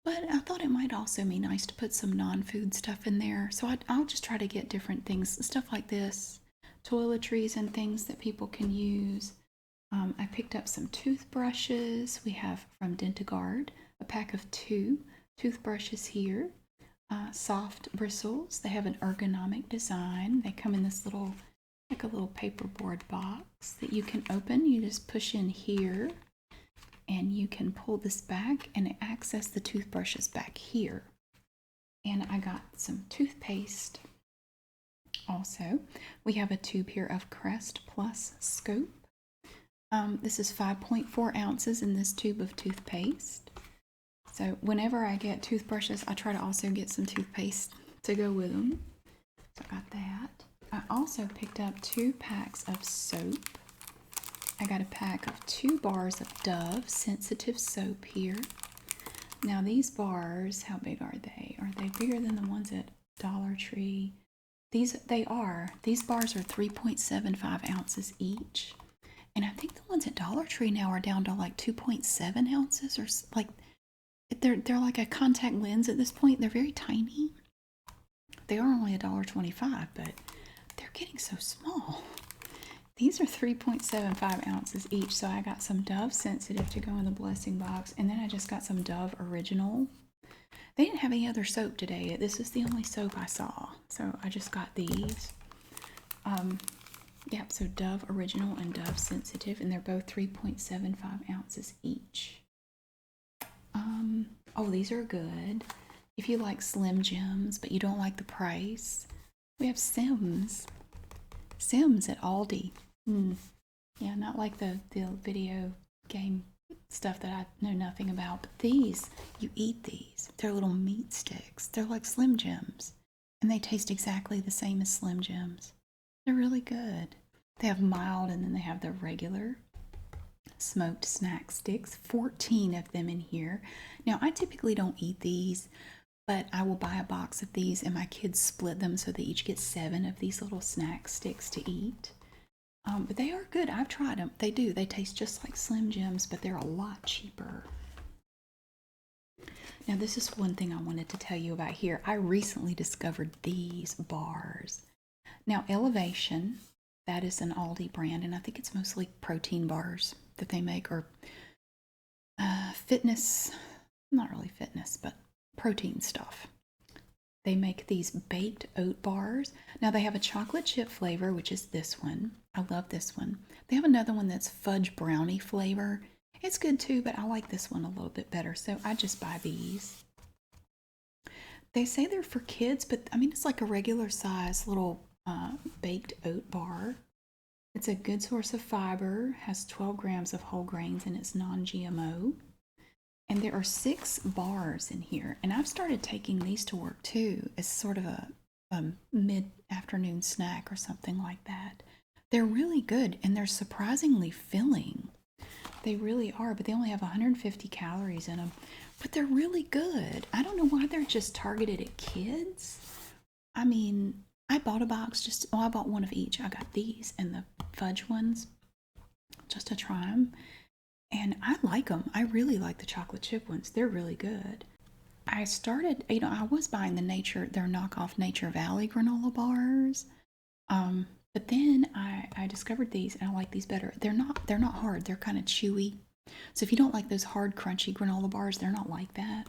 But I thought it might also be nice to put some non-food stuff in there. So I'll just try to get different things, stuff like this, toiletries and things that people can use. I picked up some toothbrushes. We have from Dentagard a pack of 2 toothbrushes here. Soft bristles. They have an ergonomic design. They come in this little, like a little paperboard box that you can open. You just push in here and you can pull this back and access the toothbrushes back here. And I got some toothpaste also. We have a tube here of Crest Plus Scope. This is 5.4 ounces in this tube of toothpaste. So whenever I get toothbrushes, I try to also get some toothpaste to go with them. So I got that. I also picked up 2 packs of soap. I got a pack of 2 bars of Dove sensitive soap here. Now these bars, how big are they? Are they bigger than the ones at Dollar Tree? These bars are 3.75 ounces each. And I think the ones at Dollar Tree now are down to like 2.7 ounces, or like they're like a contact lens at this point. They're very tiny. They are only $1.25, but they're getting so small. These are 3.75 ounces each, so I got some Dove Sensitive to go in the blessing box, and then I just got some Dove Original. They didn't have any other soap today. This is the only soap I saw, so I just got these. Yep, so Dove Original and Dove Sensitive, and they're both 3.75 ounces each. Oh, these are good. If you like Slim Jims, but you don't like the price, we have Sims. Sims at Aldi. Yeah, not like the video game stuff that I know nothing about. But these, you eat these. They're little meat sticks. They're like Slim Jims. And they taste exactly the same as Slim Jims. They're really good. They have mild and then they have the regular smoked snack sticks. 14 of them in here. Now, I typically don't eat these, but I will buy a box of these and my kids split them so they each get 7 of these little snack sticks to eat. But they are good. I've tried them. They do. They taste just like Slim Jims, but they're a lot cheaper. Now, this is one thing I wanted to tell you about here. I recently discovered these bars. Now, Elevation, that is an Aldi brand, and I think it's mostly protein bars that they make, or fitness, not really fitness, but protein stuff. They make these baked oat bars. Now they have a chocolate chip flavor, which is this one. I love this one. They have another one that's fudge brownie flavor. It's good too, but I like this one a little bit better, so I just buy these. They say they're for kids, but I mean, it's like a regular size little baked oat bar. It's a good source of fiber, has 12 grams of whole grains, and it's non-GMO. And there are 6 bars in here. And I've started taking these to work too as sort of a mid-afternoon snack or something like that. They're really good and they're surprisingly filling. They really are, but they only have 150 calories in them. But they're really good. I don't know why they're just targeted at kids. I mean, I bought a box I bought one of each. I got these and the fudge ones just to try them. And I like them. I really like the chocolate chip ones. They're really good. I started, I was buying their knockoff Nature Valley granola bars. But then I discovered these and I like these better. They're not hard. They're kind of chewy. So if you don't like those hard, crunchy granola bars, they're not like that.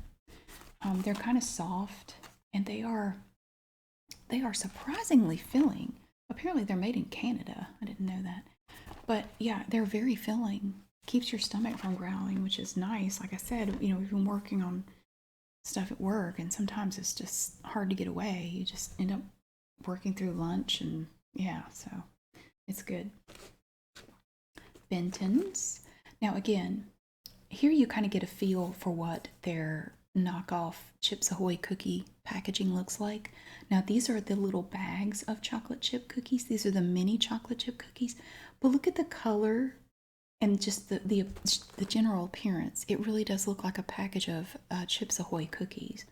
They're kind of soft and they are surprisingly filling. Apparently they're made in Canada. I didn't know that. But yeah, they're very filling. Keeps your stomach from growling, which is nice. Like I said, we've been working on stuff at work and sometimes it's just hard to get away. You just end up working through lunch and yeah, so it's good. Benton's. Now again, here you kind of get a feel for what their knockoff Chips Ahoy cookie packaging looks like. Now, these are the little bags of chocolate chip cookies. These are the mini chocolate chip cookies. But look at the color and just the general appearance. It really does look like a package of Chips Ahoy cookies.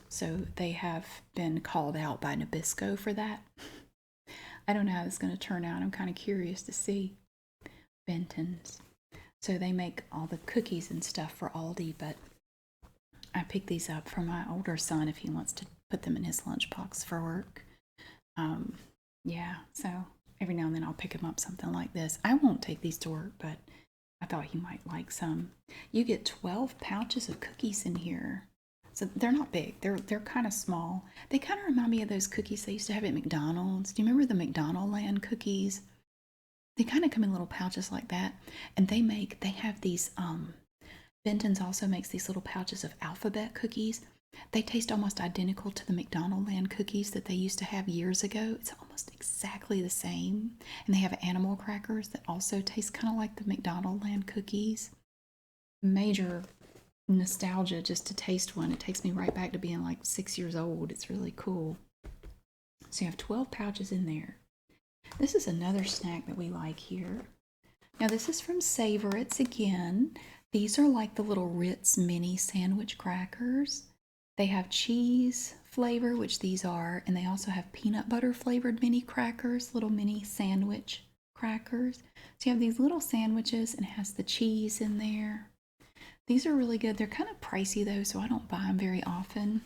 So they have been called out by Nabisco for that. I don't know how it's going to turn out. I'm kind of curious to see. Benton's. So they make all the cookies and stuff for Aldi, but I picked these up for my older son if he wants to put them in his lunchbox for work. Yeah, so every now and then I'll pick him up something like this. I won't take these to work, but I thought he might like some. You get 12 pouches of cookies in here. So they're not big. They're kind of small. They kind of remind me of those cookies they used to have at McDonald's. Do you remember the McDonald Land cookies? They kind of come in little pouches like that. And they have these, Benton's also makes these little pouches of alphabet cookies. They taste almost identical to the McDonald Land cookies that they used to have years ago. It's almost exactly the same. And they have animal crackers that also taste kind of like the McDonald Land cookies. Major nostalgia just to taste one. It takes me right back to being like 6 years old. It's really cool. So you have 12 pouches in there. This is another snack that we like here. Now this is from Savory's again. These are like the little Ritz mini sandwich crackers. They have cheese flavor, which these are, and they also have peanut butter flavored mini crackers, little mini sandwich crackers. So you have these little sandwiches and it has the cheese in there. These are really good. They're kind of pricey though, so I don't buy them very often.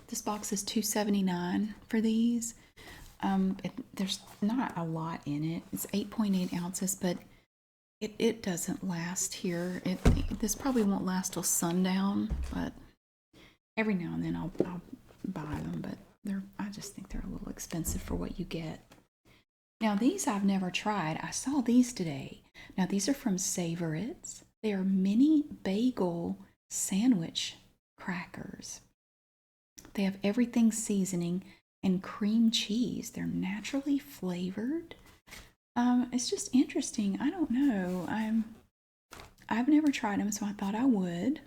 This box is $2.79 for these. There's not a lot in it. It's 8.8 ounces, but it doesn't last here. This probably won't last till sundown, but every now and then I'll buy them, but I just think they're a little expensive for what you get. Now these I've never tried. I saw these today. Now these are from Savory's. They are mini bagel sandwich crackers. They have everything seasoning and cream cheese. They're naturally flavored. It's just interesting. I don't know. I've never tried them, so I thought I would.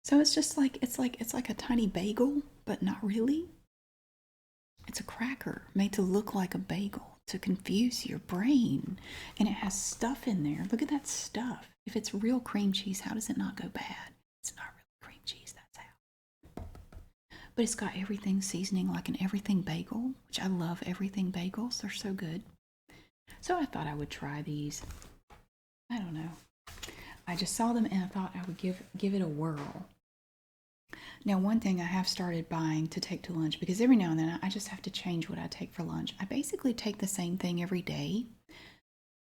So it's just like it's like a tiny bagel, but not really. It's a cracker made to look like a bagel to confuse your brain, and it has stuff in there. Look at that stuff. If it's real cream cheese, how does it not go bad? It's not really cream cheese. That's how. But it's got everything seasoning like an everything bagel, which I love everything bagels. They're so good. So I thought I would try these. I don't know. I just saw them and I thought I would give it a whirl. Now, one thing I have started buying to take to lunch, because every now and then I just have to change what I take for lunch. I basically take the same thing every day.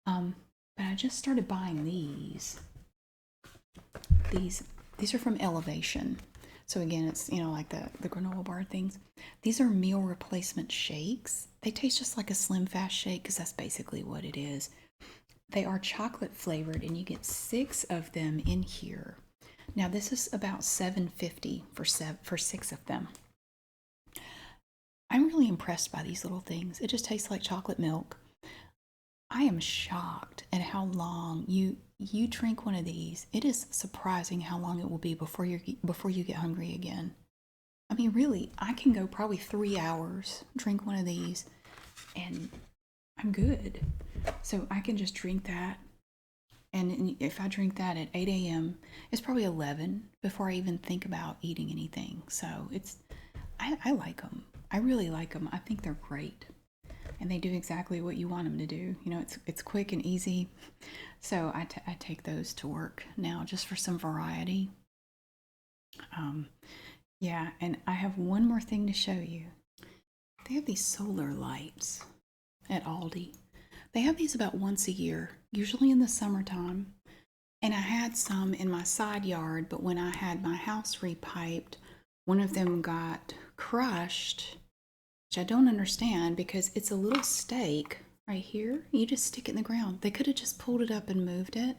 But I just started buying these. These are from Elevation. So again, it's, like the granola bar things. These are meal replacement shakes. They taste just like a Slim Fast shake because that's basically what it is. They are chocolate flavored and you get 6 of them in here. Now this is about $7.50 for 6 of them. I'm really impressed by these little things. It just tastes like chocolate milk. I am shocked at how long you drink one of these. It is surprising how long it will be before you get hungry again. I mean, really, I can go probably 3 hours, drink one of these, and I'm good. So I can just drink that. And if I drink that at 8 a.m., it's probably 11 before I even think about eating anything. So I like them. I really like them. I think they're great. And they do exactly what you want them to do. It's quick and easy. So I take those to work now just for some variety. Yeah, and I have one more thing to show you. They have these solar lights at Aldi. They have these about once a year, usually in the summertime. And I had some in my side yard, but when I had my house repiped, one of them got crushed, which I don't understand because it's a little stake right here. You just stick it in the ground. They could have just pulled it up and moved it.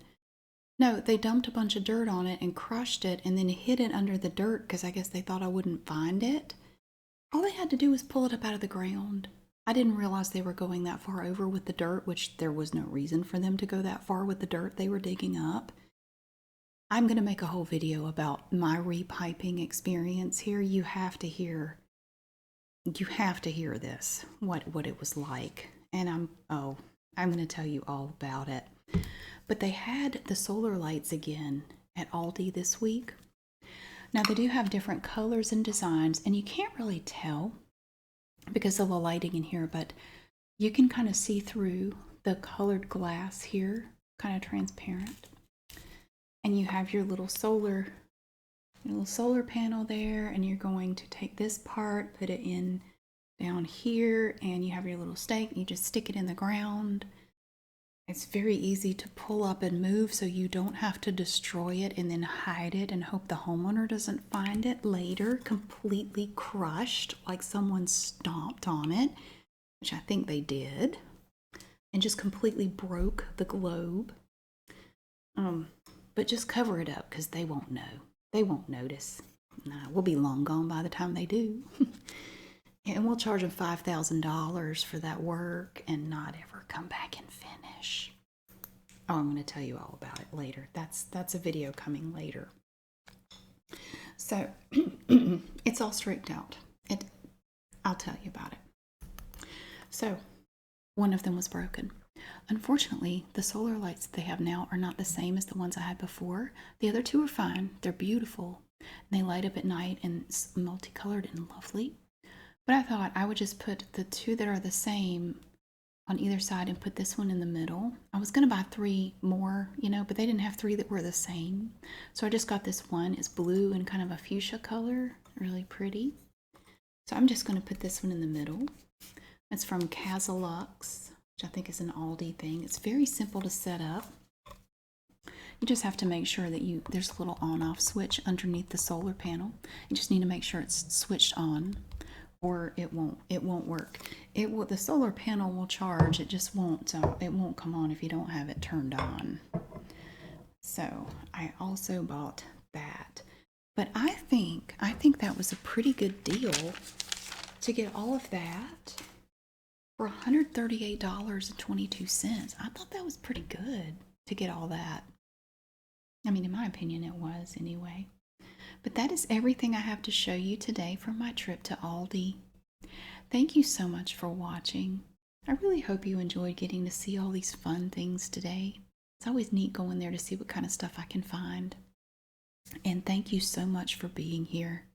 No, they dumped a bunch of dirt on it and crushed it and then hid it under the dirt because I guess they thought I wouldn't find it. All they had to do was pull it up out of the ground. I didn't realize they were going that far over with the dirt, which there was no reason for them to go that far with the dirt they were digging up. I'm going to make a whole video about my repiping experience here. You have to hear this, what it was like. And I'm going to tell you all about it. But they had the solar lights again at Aldi this week. Now they do have different colors and designs, and you can't really tell because of the lighting in here, but you can kind of see through the colored glass here, kind of transparent. And you have your little solar panel there, and you're going to take this part, put it in down here, and you have your little stake. You just stick it in the ground. It's very easy to pull up and move, so you don't have to destroy it and then hide it and hope the homeowner doesn't find it later completely crushed, like someone stomped on it, which I think they did, and just completely broke the globe. But just cover it up because they won't know. They won't notice. Nah, we'll be long gone by the time they do. And we'll charge them $5,000 for that work and not ever come back and finish. Oh, I'm going to tell you all about it later. That's a video coming later. So it's all streaked out. I'll tell you about it. So one of them was broken. Unfortunately, the solar lights they have now are not the same as the ones I had before. The other two are fine. They're beautiful. They light up at night and it's multicolored and lovely. But I thought I would just put the two that are the same on either side and put this one in the middle. I was going to buy 3 more, but they didn't have 3 that were the same. So I just got this one. It's blue and kind of a fuchsia color. Really pretty. So I'm just going to put this one in the middle. It's from Casalux, which I think is an Aldi thing. It's very simple to set up. You just have to make sure that there's a little on-off switch underneath the solar panel. You just need to make sure it's switched on, or it won't work. The solar panel will charge. It just won't. It won't come on if you don't have it turned on. So I also bought that. But I think that was a pretty good deal to get all of that for $138.22. I thought that was pretty good to get all that. I mean, in my opinion, it was anyway. But that is everything I have to show you today from my trip to Aldi. Thank you so much for watching. I really hope you enjoyed getting to see all these fun things today. It's always neat going there to see what kind of stuff I can find. And thank you so much for being here.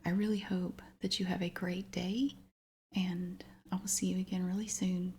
I really hope that you have a great day, and I will see you again really soon.